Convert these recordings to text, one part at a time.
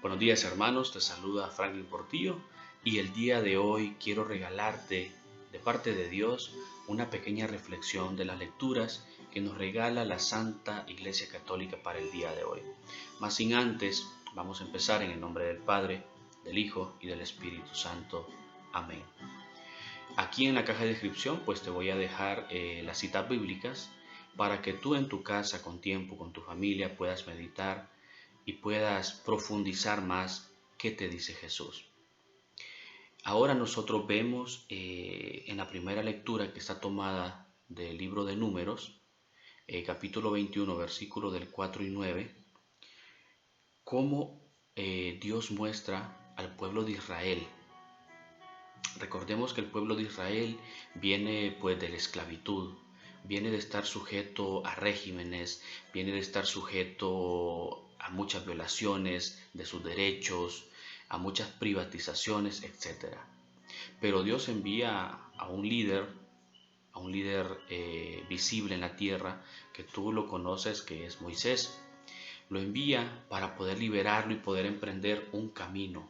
Buenos días hermanos, te saluda Franklin Portillo y el día de hoy quiero regalarte de parte de Dios una pequeña reflexión de las lecturas que nos regala la Santa Iglesia Católica para el día de hoy. Mas sin antes, vamos a empezar en el nombre del Padre, del Hijo y del Espíritu Santo. Amén. Aquí en la caja de descripción pues te voy a dejar las citas bíblicas para que tú en tu casa con tiempo, con tu familia puedas meditar y puedas profundizar más qué te dice Jesús. Ahora nosotros vemos en la primera lectura que está tomada del libro de Números, capítulo 21, versículos del 4 y 9, cómo Dios muestra al pueblo de Israel. Recordemos que el pueblo de Israel viene pues de la esclavitud, viene de estar sujeto a regímenes, viene de estar sujeto a muchas violaciones de sus derechos, a muchas privatizaciones, etc. Pero Dios envía a un líder visible en la tierra, que tú lo conoces, que es Moisés. Lo envía para poder liberarlo y poder emprender un camino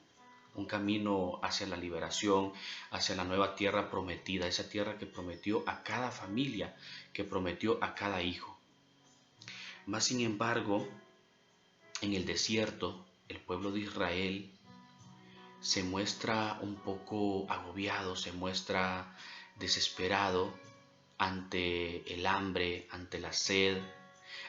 hacia la liberación, hacia la nueva tierra prometida, esa tierra que prometió a cada familia, que prometió a cada hijo. Mas sin embargo, en el desierto, el pueblo de Israel se muestra un poco agobiado, se muestra desesperado ante el hambre, ante la sed,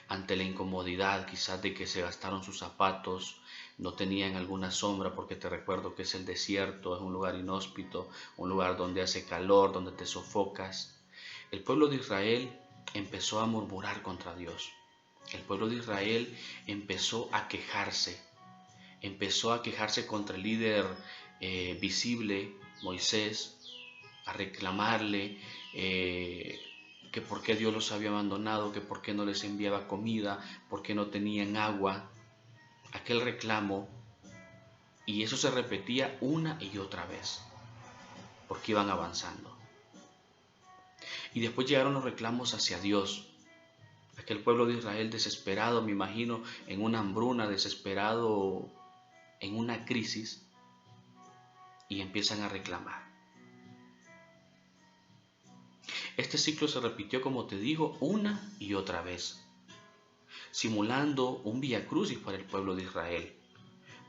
ante la incomodidad quizás de que se gastaron sus zapatos, no tenían alguna sombra, porque te recuerdo que es el desierto, es un lugar inhóspito, un lugar donde hace calor, donde te sofocas. El pueblo de Israel empezó a murmurar contra Dios. El pueblo de Israel empezó a quejarse contra el líder visible, Moisés, a reclamarle que por qué Dios los había abandonado, que por qué no les enviaba comida, por qué no tenían agua, aquel reclamo, y eso se repetía una y otra vez, porque iban avanzando. Y después llegaron los reclamos hacia Dios, aquel pueblo de Israel desesperado, me imagino, en una hambruna, desesperado en una crisis, y empiezan a reclamar. Este ciclo se repitió, como te digo, una y otra vez, simulando un viacrucis para el pueblo de Israel.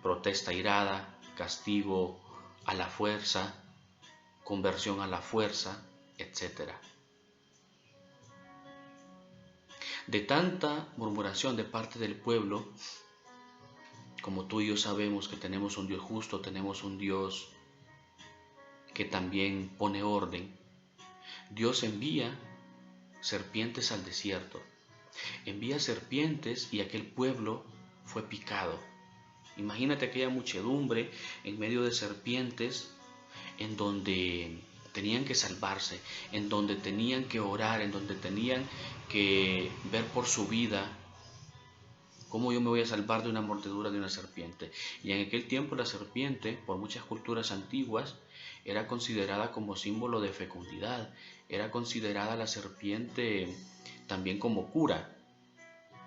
Protesta irada, castigo a la fuerza, conversión a la fuerza, etc. De tanta murmuración de parte del pueblo, como tú y yo sabemos que tenemos un Dios justo, tenemos un Dios que también pone orden, Dios envía serpientes al desierto. Envía serpientes y aquel pueblo fue picado. Imagínate aquella muchedumbre en medio de serpientes, en donde tenían que salvarse, en donde tenían que orar, en donde tenían que ver por su vida. ¿Cómo yo me voy a salvar de una mordedura de una serpiente? Y en aquel tiempo la serpiente, por muchas culturas antiguas, era considerada como símbolo de fecundidad. Era considerada la serpiente también como cura.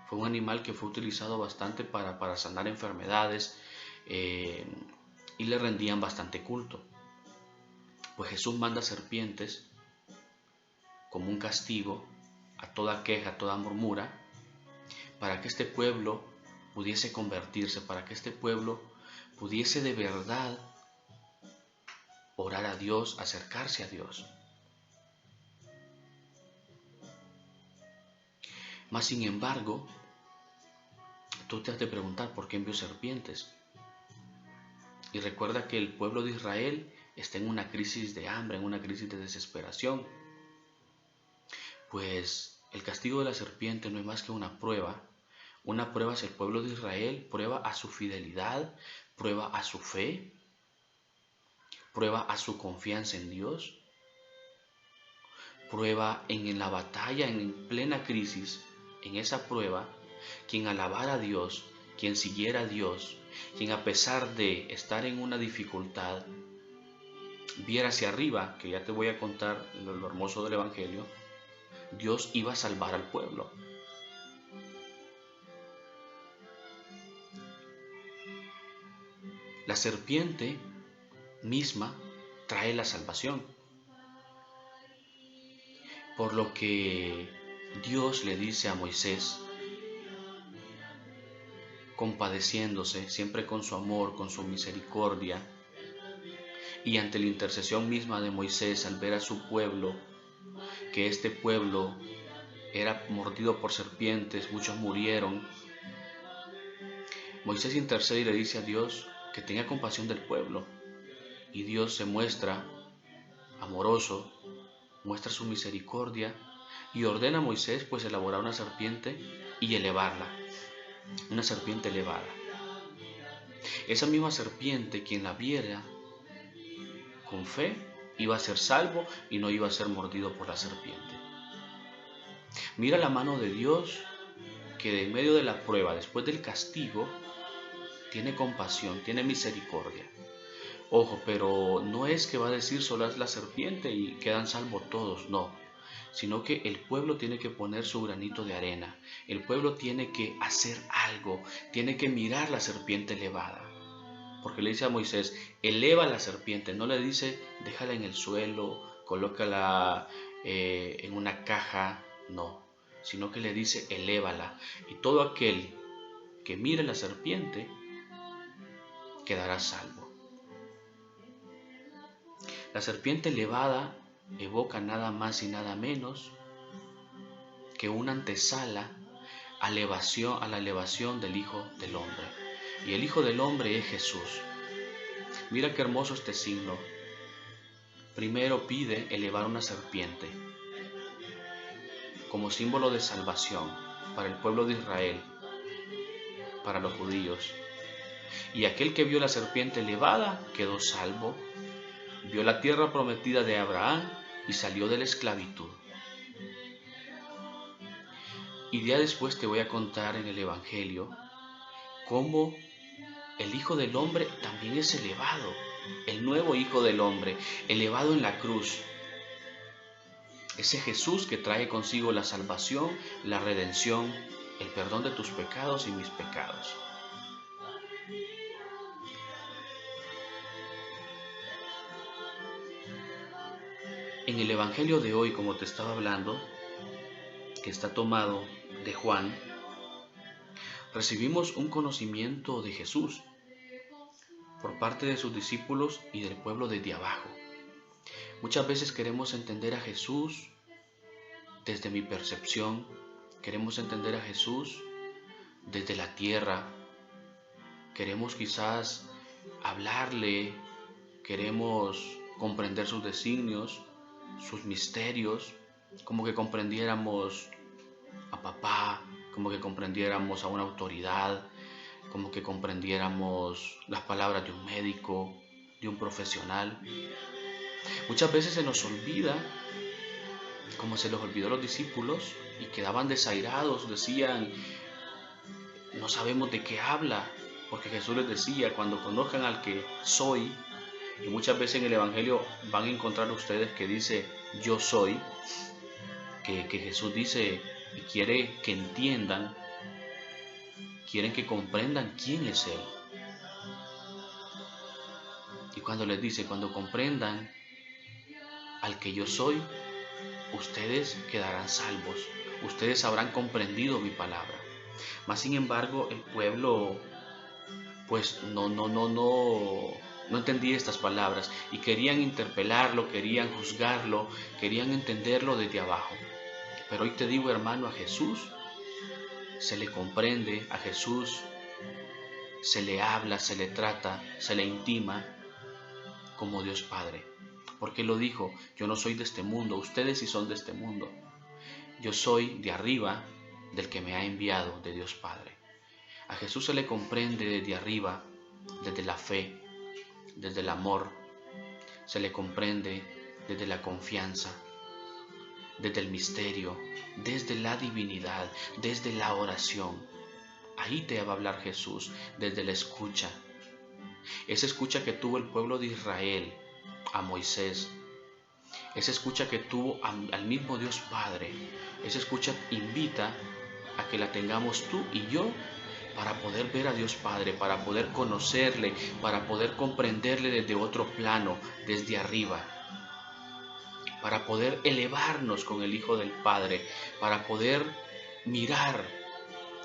Fue un animal que fue utilizado bastante para sanar enfermedades y le rendían bastante culto. Pues Jesús manda serpientes como un castigo a toda queja, a toda murmura, para que este pueblo pudiese convertirse, para que este pueblo pudiese de verdad orar a Dios, acercarse a Dios. Mas sin embargo, tú te has de preguntar por qué envió serpientes. Y recuerda que el pueblo de Israel está en una crisis de hambre, en una crisis de desesperación. Pues el castigo de la serpiente no es más que una prueba. Una prueba hacia el pueblo de Israel, prueba a su fidelidad, prueba a su fe, prueba a su confianza en Dios, prueba en la batalla, en plena crisis, en esa prueba, quien alabara a Dios, quien siguiera a Dios, quien a pesar de estar en una dificultad, viera hacia arriba, que ya te voy a contar lo hermoso del Evangelio, Dios iba a salvar al pueblo. La serpiente misma trae la salvación, por lo que Dios le dice a Moisés, compadeciéndose siempre con su amor, con su misericordia, y ante la intercesión misma de Moisés al ver a su pueblo, que este pueblo era mordido por serpientes, muchos murieron, Moisés intercede y le dice a Dios que tenga compasión del pueblo, y Dios se muestra amoroso, muestra su misericordia y ordena a Moisés pues elaborar una serpiente y elevarla, una serpiente elevada. Esa misma serpiente, quien la viera con fe, iba a ser salvo y no iba a ser mordido por la serpiente. Mira la mano de Dios, que en medio de la prueba, después del castigo, tiene compasión, tiene misericordia. Ojo, pero no es que va a decir solo es la serpiente y quedan salvos todos, no. Sino que el pueblo tiene que poner su granito de arena. El pueblo tiene que hacer algo, tiene que mirar la serpiente elevada. Porque le dice a Moisés, eleva la serpiente, no le dice, déjala en el suelo, colócala en una caja, no. Sino que le dice, elévala. Y todo aquel que mire la serpiente quedará salvo. La serpiente elevada evoca nada más y nada menos que una antesala a la elevación del Hijo del Hombre. Y el Hijo del Hombre es Jesús. Mira qué hermoso este signo. Primero pide elevar una serpiente como símbolo de salvación para el pueblo de Israel, para los judíos. Y aquel que vio la serpiente elevada quedó salvo, vio la tierra prometida de Abraham y salió de la esclavitud. Y día después te voy a contar en el Evangelio cómo el Hijo del Hombre también es elevado, el nuevo Hijo del Hombre, elevado en la cruz. Ese Jesús que trae consigo la salvación, la redención, el perdón de tus pecados y mis pecados. En el Evangelio de hoy, como te estaba hablando, que está tomado de Juan, recibimos un conocimiento de Jesús por parte de sus discípulos y del pueblo desde abajo. Muchas veces queremos entender a Jesús desde mi percepción, queremos entender a Jesús desde la tierra, queremos quizás hablarle, queremos comprender sus designios, sus misterios, como que comprendiéramos a papá, como que comprendiéramos a una autoridad, como que comprendiéramos las palabras de un médico, de un profesional. Muchas veces se nos olvida, como se les olvidó a los discípulos, y quedaban desairados, decían, no sabemos de qué habla, porque Jesús les decía, cuando conozcan al que soy, y muchas veces en el Evangelio van a encontrar ustedes que dice, yo soy, que Jesús dice y quiere que entiendan, quieren que comprendan quién es Él. Y cuando les dice, cuando comprendan al que yo soy, ustedes quedarán salvos, ustedes habrán comprendido mi palabra. Mas sin embargo, el pueblo pues no entendía estas palabras y querían interpelarlo, querían juzgarlo, querían entenderlo desde abajo. Pero hoy te digo, hermano, a Jesús se le comprende, a Jesús se le habla, se le trata, se le intima como Dios Padre. Porque lo dijo, yo no soy de este mundo, ustedes sí son de este mundo. Yo soy de arriba, del que me ha enviado, de Dios Padre. A Jesús se le comprende desde arriba, desde la fe, desde el amor. Se le comprende desde la confianza, desde el misterio, desde la divinidad, desde la oración. Ahí te va a hablar Jesús, desde la escucha. Esa escucha que tuvo el pueblo de Israel a Moisés, esa escucha que tuvo al mismo Dios Padre, esa escucha invita a que la tengamos tú y yo para poder ver a Dios Padre, para poder conocerle, para poder comprenderle desde otro plano, desde arriba, para poder elevarnos con el Hijo del Padre, para poder mirar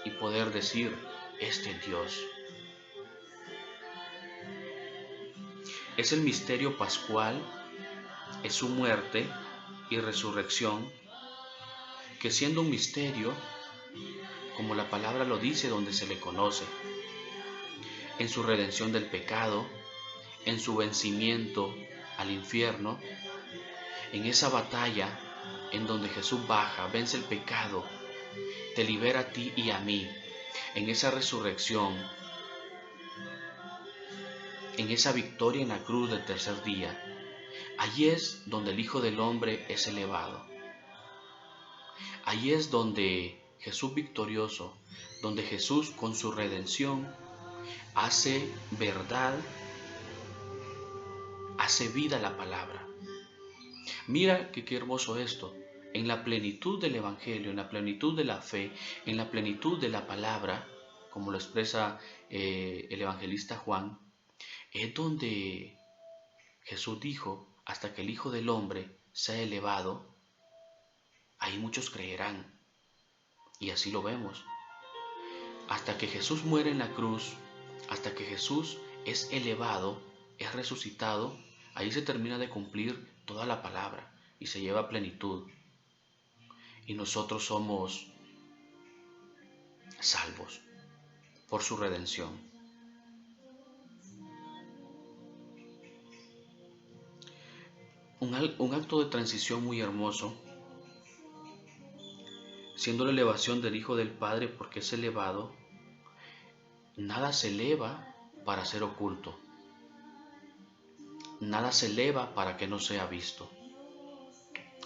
y poder decir, este es Dios. Es el misterio pascual, es su muerte y resurrección, que siendo un misterio, como la palabra lo dice, donde se le conoce, en su redención del pecado, en su vencimiento al infierno, en esa batalla en donde Jesús baja, vence el pecado, te libera a ti y a mí, en esa resurrección, en esa victoria en la cruz del tercer día. Allí es donde el Hijo del Hombre es elevado. Allí es donde Jesús victorioso, donde Jesús con su redención hace verdad, hace vida la palabra. Mira qué hermoso esto. En la plenitud del Evangelio, en la plenitud de la fe, en la plenitud de la palabra, como lo expresa el evangelista Juan, es donde Jesús dijo, hasta que el Hijo del Hombre sea elevado, ahí muchos creerán. Y así lo vemos. Hasta que Jesús muere en la cruz, hasta que Jesús es elevado, es resucitado, ahí se termina de cumplir toda la palabra y se lleva a plenitud. Y nosotros somos salvos por su redención. Un acto de transición muy hermoso, siendo la elevación del Hijo del Padre, porque es elevado. Nada se eleva para ser oculto. Nada se eleva para que no sea visto.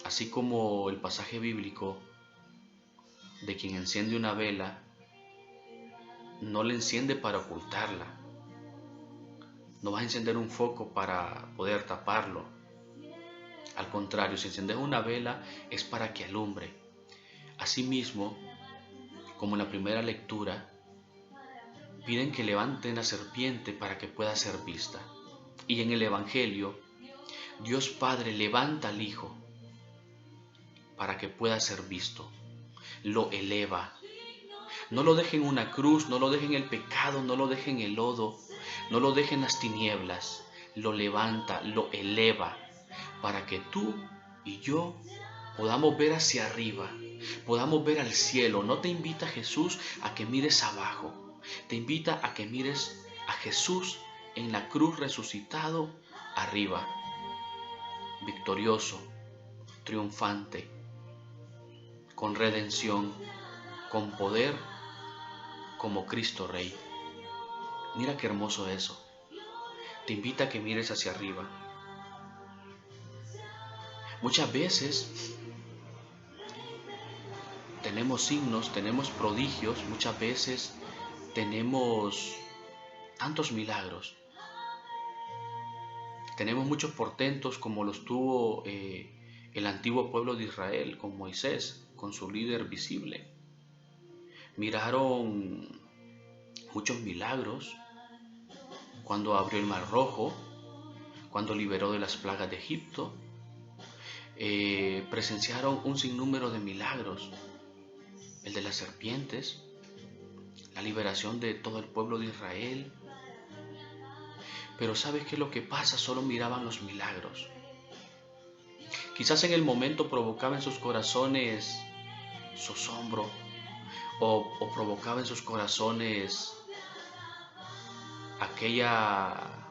Así como el pasaje bíblico de quien enciende una vela, no la enciende para ocultarla. No vas a encender un foco para poder taparlo. Al contrario, si encendes una vela es para que alumbre. Asimismo, como en la primera lectura, piden que levanten la serpiente para que pueda ser vista. Y en el Evangelio, Dios Padre levanta al Hijo para que pueda ser visto. Lo eleva. No lo deje en una cruz, no lo deje en el pecado, no lo deje en el lodo, no lo deje en las tinieblas. Lo levanta, lo eleva, para que tú y yo podamos ver hacia arriba, podamos ver al cielo. No te invita Jesús a que mires abajo, te invita a que mires a Jesús en la cruz resucitado arriba, victorioso, triunfante, con redención, con poder, como Cristo Rey. Mira qué hermoso eso. Te invita a que mires hacia arriba. Muchas veces tenemos signos, tenemos prodigios, muchas veces tenemos tantos milagros. Tenemos muchos portentos como los tuvo el antiguo pueblo de Israel con Moisés, con su líder visible. Miraron muchos milagros cuando abrió el Mar Rojo, cuando liberó de las plagas de Egipto. Presenciaron un sinnúmero de milagros, el de las serpientes, la liberación de todo el pueblo de Israel. Pero ¿sabes qué es lo que pasa? Solo miraban los milagros. Quizás en el momento provocaba en sus corazones zozobra o provocaba en sus corazones aquella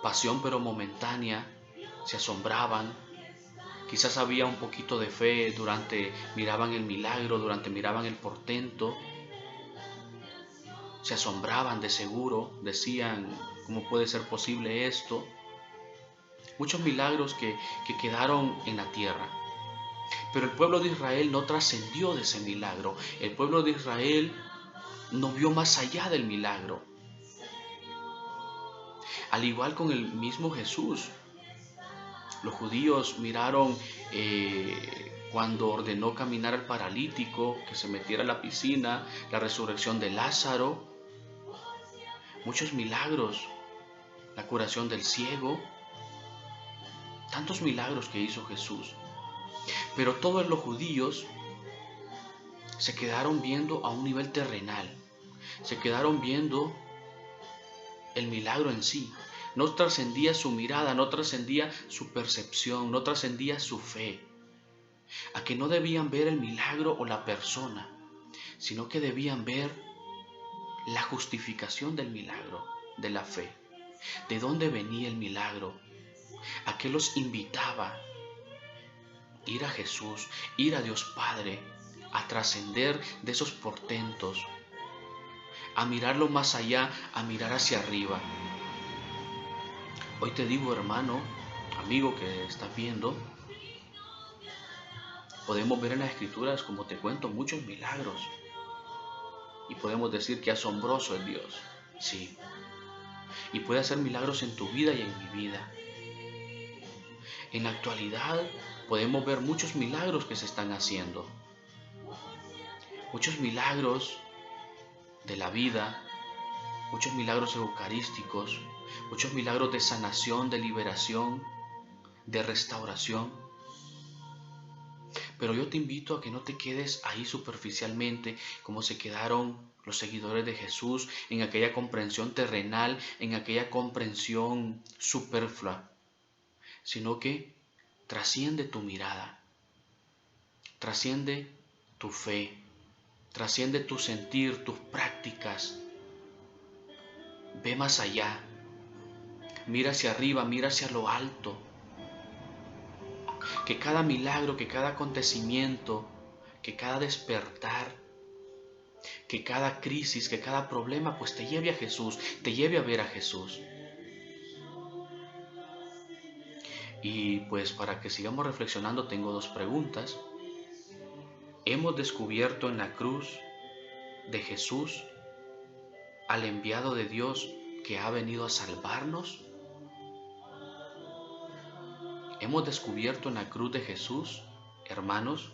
pasión pero momentánea. Se asombraban. Quizás había un poquito de fe durante miraban el milagro, durante miraban el portento. Se asombraban de seguro, decían, ¿cómo puede ser posible esto? Muchos milagros que quedaron en la tierra. Pero el pueblo de Israel no trascendió de ese milagro. El pueblo de Israel no vio más allá del milagro. Al igual con el mismo Jesús. Los judíos miraron cuando ordenó caminar al paralítico, que se metiera a la piscina, la resurrección de Lázaro, muchos milagros, la curación del ciego, tantos milagros que hizo Jesús. Pero todos los judíos se quedaron viendo a un nivel terrenal, se quedaron viendo el milagro en sí. No trascendía su mirada, no trascendía su percepción, no trascendía su fe. A que no debían ver el milagro o la persona, sino que debían ver la justificación del milagro, de la fe. ¿De dónde venía el milagro? ¿A qué los invitaba? Ir a Jesús, ir a Dios Padre, a trascender de esos portentos, a mirarlo más allá, a mirar hacia arriba. Hoy te digo, hermano, amigo que estás viendo, podemos ver en las Escrituras, como te cuento, muchos milagros. Y podemos decir que asombroso es Dios. Sí. Y puede hacer milagros en tu vida y en mi vida. En la actualidad podemos ver muchos milagros que se están haciendo. Muchos milagros de la vida, muchos milagros eucarísticos, muchos milagros de sanación, de liberación, de restauración. Pero yo te invito a que no te quedes ahí superficialmente como se quedaron los seguidores de Jesús en aquella comprensión terrenal, en aquella comprensión superflua, sino que trasciende tu mirada, trasciende tu fe, trasciende tu sentir, tus prácticas. Ve más allá, mira hacia arriba, mira hacia lo alto. Que cada milagro, que cada acontecimiento, que cada despertar, que cada crisis, que cada problema, pues te lleve a Jesús, te lleve a ver a Jesús. Y pues para que sigamos reflexionando, tengo dos preguntas. ¿Hemos descubierto en la cruz de Jesús al enviado de Dios que ha venido a salvarnos? ¿Hemos descubierto en la cruz de Jesús, hermanos,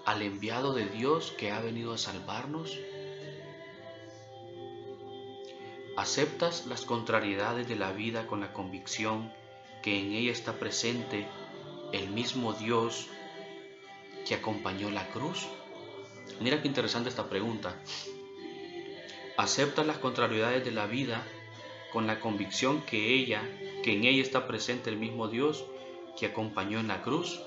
al enviado de Dios que ha venido a salvarnos? ¿Aceptas las contrariedades de la vida con la convicción que en ella está presente el mismo Dios que acompañó la cruz? Mira qué interesante esta pregunta. ¿Aceptas las contrariedades de la vida con la convicción que en ella está presente el mismo Dios que acompañó en la cruz?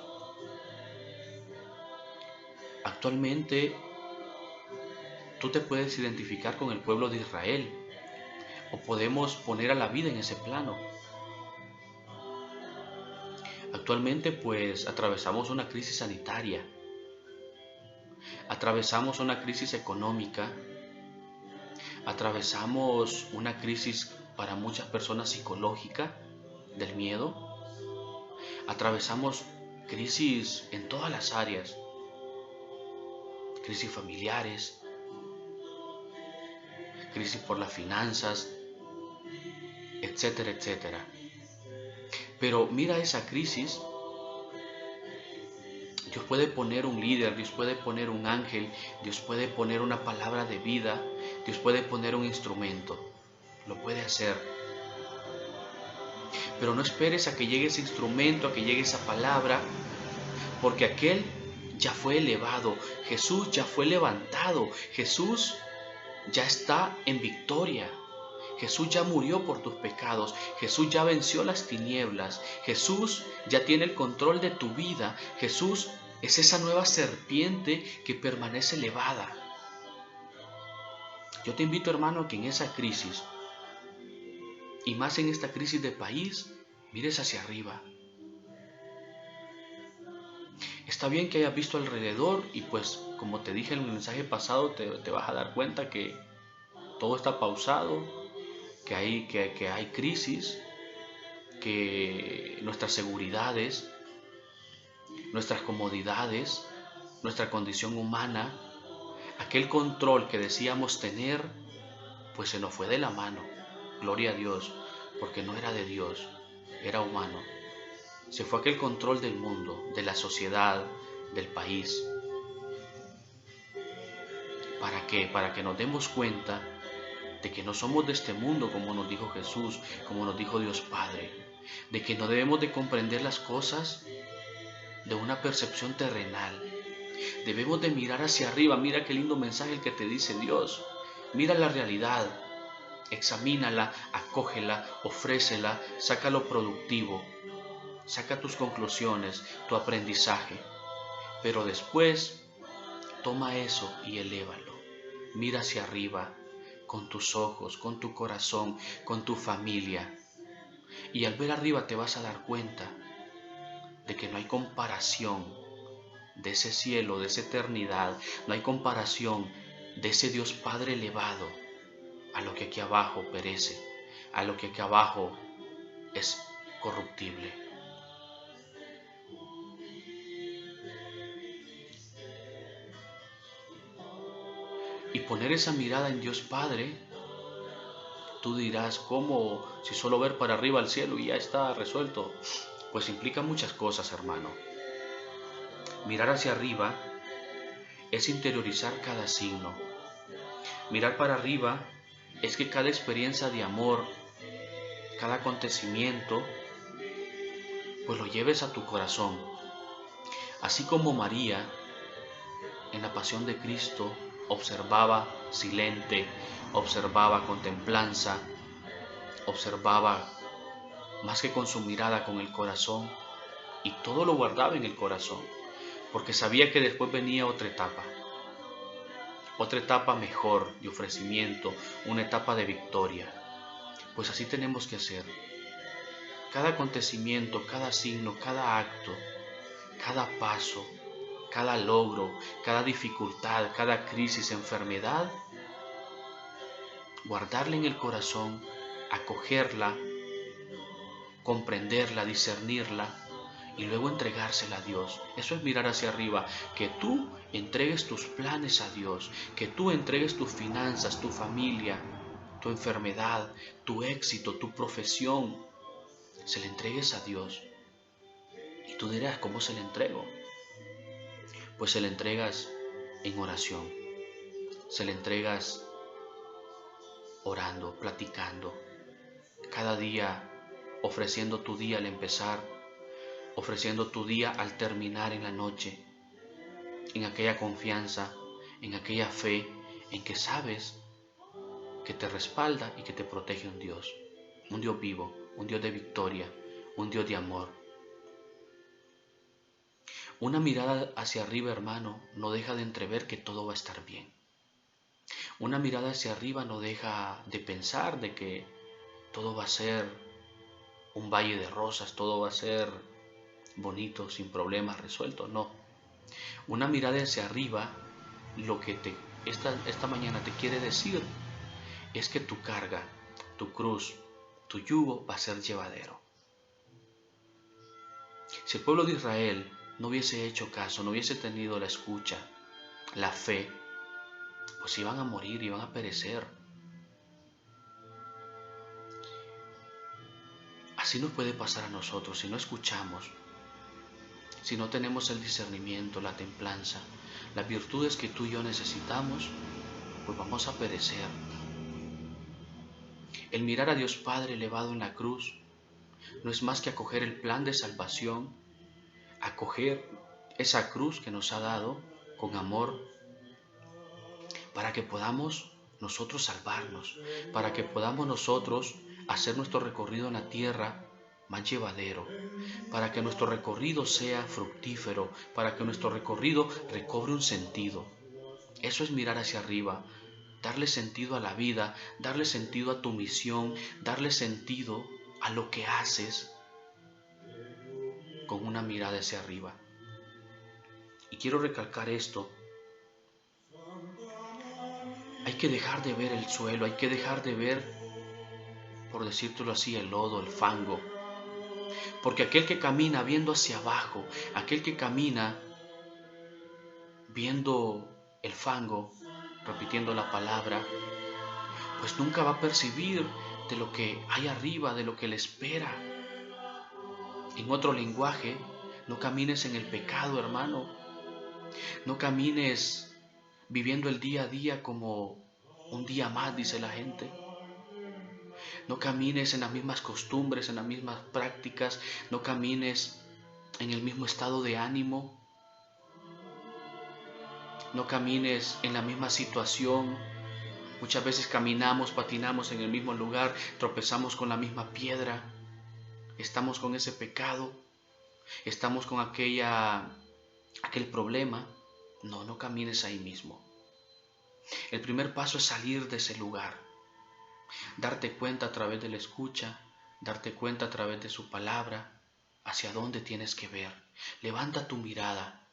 Actualmente tú te puedes identificar con el pueblo de Israel, o podemos poner a la vida en ese plano. Actualmente pues atravesamos una crisis sanitaria, atravesamos una crisis económica, atravesamos una crisis para muchas personas psicológica del miedo, atravesamos crisis en todas las áreas, crisis familiares, crisis por las finanzas, etcétera, etcétera. Pero mira esa crisis, Dios puede poner un líder, Dios puede poner un ángel, Dios puede poner una palabra de vida, Dios puede poner un instrumento, lo puede hacer. Pero no esperes a que llegue ese instrumento, a que llegue esa palabra, porque aquel ya fue elevado, Jesús ya fue levantado, Jesús ya está en victoria. Jesús ya murió por tus pecados, Jesús ya venció las tinieblas, Jesús ya tiene el control de tu vida, Jesús es esa nueva serpiente que permanece elevada. Yo te invito, hermano, que en esa crisis, y más en esta crisis de país, mires hacia arriba. Está bien que hayas visto alrededor y pues como te dije en el mensaje pasado, te vas a dar cuenta que todo está pausado, que hay crisis, que nuestras seguridades, nuestras comodidades, nuestra condición humana, aquel control que decíamos tener, pues se nos fue de la mano. Gloria a Dios, porque no era de Dios, era humano. Se fue aquel control del mundo, de la sociedad, del país. ¿Para qué? Para que nos demos cuenta de que no somos de este mundo, como nos dijo Jesús, como nos dijo Dios Padre, de que no debemos de comprender las cosas de una percepción terrenal. Debemos de mirar hacia arriba. Mira qué lindo mensaje el que te dice Dios. Mira la realidad, examínala, acógela, ofrécela, saca lo productivo, saca tus conclusiones, tu aprendizaje. Pero después, toma eso y elévalo. Mira hacia arriba, con tus ojos, con tu corazón, con tu familia. Y al ver arriba te vas a dar cuenta de que no hay comparación de ese cielo, de esa eternidad, no hay comparación de ese Dios Padre elevado a lo que aquí abajo perece, a lo que aquí abajo es corruptible. Y poner esa mirada en Dios Padre, tú dirás, ¿cómo? Si solo ver para arriba al cielo y ya está resuelto. Pues implica muchas cosas, hermano. Mirar hacia arriba es interiorizar cada signo. Mirar para arriba es que cada experiencia de amor, cada acontecimiento, pues lo lleves a tu corazón. Así como María, en la pasión de Cristo, observaba silente, observaba con templanza, observaba más que con su mirada, con el corazón, y todo lo guardaba en el corazón, porque sabía que después venía otra etapa mejor de ofrecimiento, una etapa de victoria. Pues así tenemos que hacer. Cada acontecimiento, cada signo, cada acto, cada paso, cada logro, cada dificultad, cada crisis, enfermedad, guardarla en el corazón, acogerla, comprenderla, discernirla y luego entregársela a Dios. Eso es mirar hacia arriba, que tú entregues tus planes a Dios, que tú entregues tus finanzas, tu familia, tu enfermedad, tu éxito, tu profesión, se le entregues a Dios. Y tú dirás, ¿cómo se le entrego? Pues se le entregas en oración, se le entregas orando, platicando, cada día ofreciendo tu día al empezar, ofreciendo tu día al terminar en la noche, en aquella confianza, en aquella fe, en que sabes que te respalda y que te protege un Dios vivo, un Dios de victoria, un Dios de amor. Una mirada hacia arriba, hermano, no deja de entrever que todo va a estar bien. Una mirada hacia arriba no deja de pensar de que todo va a ser un valle de rosas, todo va a ser bonito, sin problemas, resuelto. No. Una mirada hacia arriba, lo que esta mañana te quiere decir es que tu carga, tu cruz, tu yugo va a ser llevadero. Si el pueblo de Israel no hubiese hecho caso, no hubiese tenido la escucha, la fe, pues iban a morir, iban a perecer. Así nos puede pasar a nosotros si no escuchamos, si no tenemos el discernimiento, la templanza, las virtudes que tú y yo necesitamos, pues vamos a perecer. El mirar a Dios Padre elevado en la cruz no es más que acoger el plan de salvación, acoger esa cruz que nos ha dado con amor para que podamos nosotros salvarnos, para que podamos nosotros hacer nuestro recorrido en la tierra más llevadero, para que nuestro recorrido sea fructífero, para que nuestro recorrido recobre un sentido. Eso es mirar hacia arriba, darle sentido a la vida, darle sentido a tu misión, darle sentido a lo que haces con una mirada hacia arriba. Y quiero recalcar esto. Hay que dejar de ver el suelo, hay que dejar de ver, por decírtelo así, el lodo, el fango. Porque aquel que camina viendo hacia abajo, aquel que camina viendo el fango, repitiendo la palabra, pues nunca va a percibir de lo que hay arriba, de lo que le espera. En otro lenguaje, no camines en el pecado, hermano. No camines viviendo el día a día como un día más, dice la gente. No camines en las mismas costumbres, en las mismas prácticas. No camines en el mismo estado de ánimo. No camines en la misma situación. Muchas veces caminamos, patinamos en el mismo lugar, tropezamos con la misma piedra. Estamos con ese pecado. Estamos con aquel problema. No, no camines ahí mismo. El primer paso es salir de ese lugar. Darte cuenta a través de la escucha, darte cuenta a través de su palabra, hacia dónde tienes que ver. Levanta tu mirada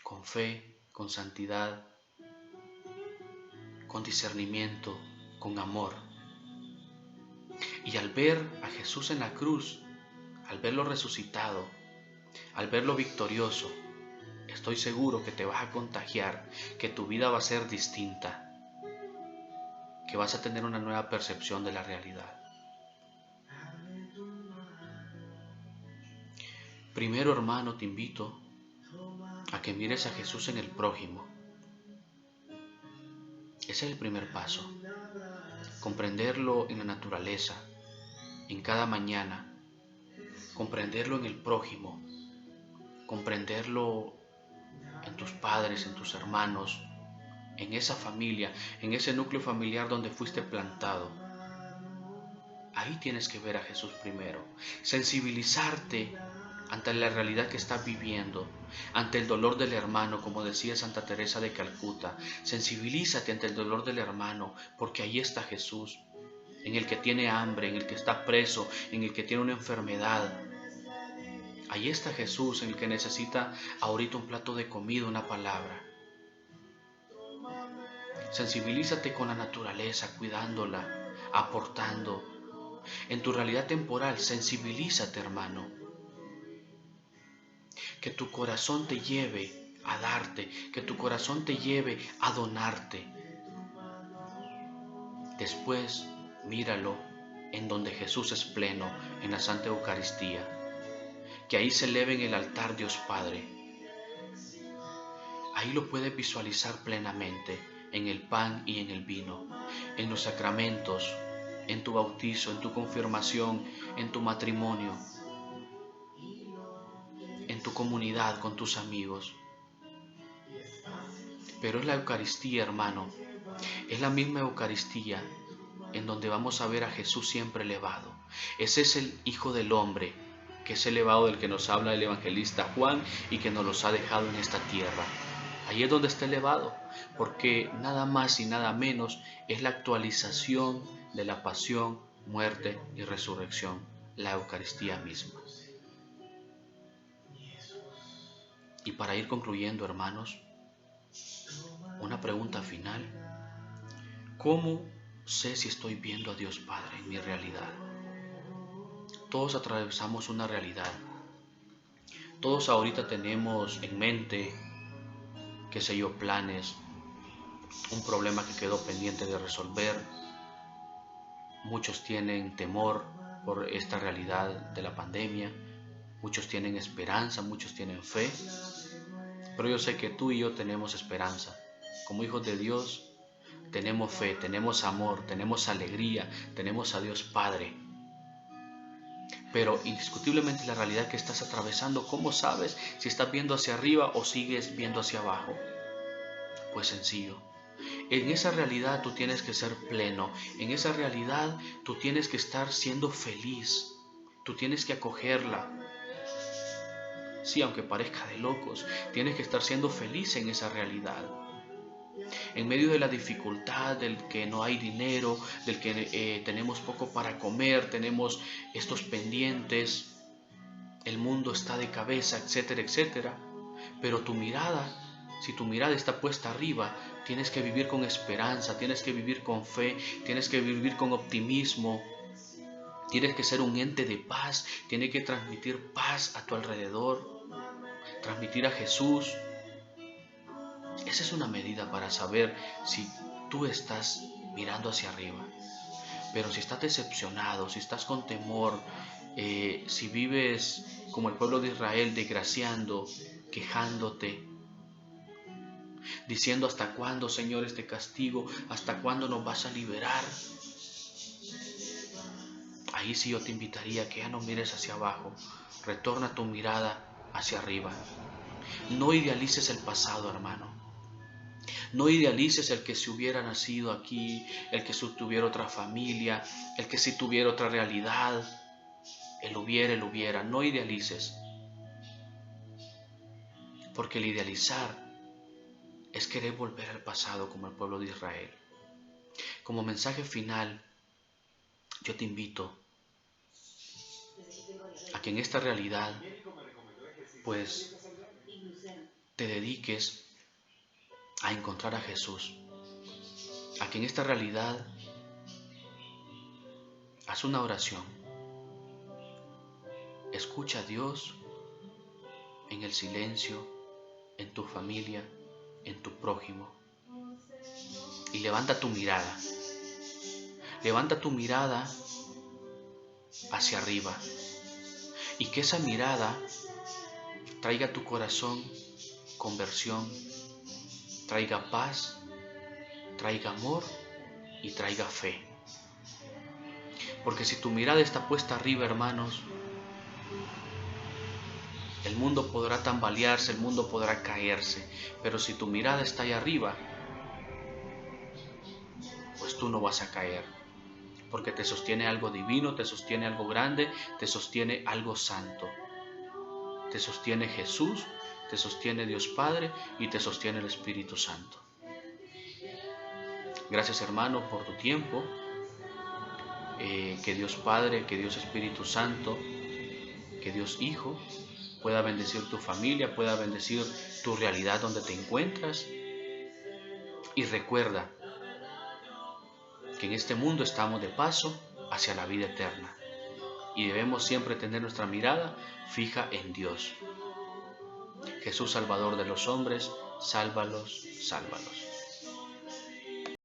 con fe, con santidad, con discernimiento, con amor. Y al ver a Jesús en la cruz, al verlo resucitado, al verlo victorioso, estoy seguro que te vas a contagiar, que tu vida va a ser distinta, que vas a tener una nueva percepción de la realidad. Primero, hermano, te invito a que mires a Jesús en el prójimo. Ese es el primer paso. Comprenderlo en la naturaleza, en cada mañana. Comprenderlo en el prójimo. Comprenderlo en tus padres, en tus hermanos, en esa familia, en ese núcleo familiar donde fuiste plantado. Ahí tienes que ver a Jesús primero. Sensibilizarte ante la realidad que estás viviendo, ante el dolor del hermano, como decía Santa Teresa de Calcuta. Sensibilízate ante el dolor del hermano, porque ahí está Jesús, en el que tiene hambre, en el que está preso, en el que tiene una enfermedad. Ahí está Jesús, en el que necesita ahorita un plato de comida, una palabra. Sensibilízate con la naturaleza, cuidándola, aportando. En tu realidad temporal, sensibilízate, hermano. Que tu corazón te lleve a darte, que tu corazón te lleve a donarte. Después, míralo en donde Jesús es pleno, en la Santa Eucaristía. Que ahí se eleve en el altar Dios Padre. Ahí lo puedes visualizar plenamente, en el pan y en el vino, en los sacramentos, en tu bautizo, en tu confirmación, en tu matrimonio, en tu comunidad con tus amigos. Pero es la Eucaristía, hermano, es la misma Eucaristía en donde vamos a ver a Jesús siempre elevado. Ese es el Hijo del Hombre, que es elevado, del que nos habla el evangelista Juan y que nos los ha dejado en esta tierra. Ahí es donde está elevado, porque nada más y nada menos es la actualización de la pasión, muerte y resurrección, la Eucaristía misma. Y para ir concluyendo, hermanos, una pregunta final. ¿Cómo sé si estoy viendo a Dios Padre en mi realidad? Todos atravesamos una realidad. Todos ahorita tenemos en mente, qué sé yo, planes, un problema que quedó pendiente de resolver. Muchos tienen temor por esta realidad de la pandemia. Muchos tienen esperanza, muchos tienen fe. Pero yo sé que tú y yo tenemos esperanza. Como hijos de Dios, tenemos fe, tenemos amor, tenemos alegría, tenemos a Dios Padre. Pero indiscutiblemente la realidad que estás atravesando, ¿cómo sabes si estás viendo hacia arriba o sigues viendo hacia abajo? Pues sencillo. En esa realidad tú tienes que ser pleno. En esa realidad tú tienes que estar siendo feliz. Tú tienes que acogerla. Sí, aunque parezca de locos, tienes que estar siendo feliz en esa realidad. En medio de la dificultad, del que no hay dinero, del que tenemos poco para comer, tenemos estos pendientes, el mundo está de cabeza, etcétera, etcétera. Pero tu mirada, si tu mirada está puesta arriba, tienes que vivir con esperanza, tienes que vivir con fe, tienes que vivir con optimismo. Tienes que ser un ente de paz, tienes que transmitir paz a tu alrededor, transmitir a Jesús. Esa es una medida para saber si tú estás mirando hacia arriba. Pero si estás decepcionado, si estás con temor, Si vives como el pueblo de Israel, desgraciando, quejándote, diciendo hasta cuándo, Señor, este castigo, hasta cuándo nos vas a liberar, ahí sí yo te invitaría a que ya no mires hacia abajo, retorna tu mirada hacia arriba. No idealices el pasado, hermano. No idealices el que si hubiera nacido aquí, el que si tuviera otra familia, el que si tuviera otra realidad, el hubiera. No idealices. Porque el idealizar es querer volver al pasado como el pueblo de Israel. Como mensaje final, yo te invito a que en esta realidad, pues, te dediques a encontrar a Jesús. A que en esta realidad haz una oración. Escucha a Dios en el silencio, en tu familia, en tu prójimo. Y levanta tu mirada. Levanta tu mirada hacia arriba. Y que esa mirada traiga a tu corazón conversión, traiga paz, traiga amor y traiga fe. Porque si tu mirada está puesta arriba, hermanos, el mundo podrá tambalearse, el mundo podrá caerse, pero si tu mirada está ahí arriba, pues tú no vas a caer, porque te sostiene algo divino, te sostiene algo grande, te sostiene algo santo. Te sostiene Jesús, te sostiene Dios Padre y te sostiene el Espíritu Santo. Gracias, hermano, por tu tiempo. Que Dios Padre, que Dios Espíritu Santo, que Dios Hijo pueda bendecir tu familia, pueda bendecir tu realidad donde te encuentras. Y recuerda que en este mundo estamos de paso hacia la vida eterna. Y debemos siempre tener nuestra mirada fija en Dios. Jesús, Salvador de los hombres, sálvalos, sálvalos.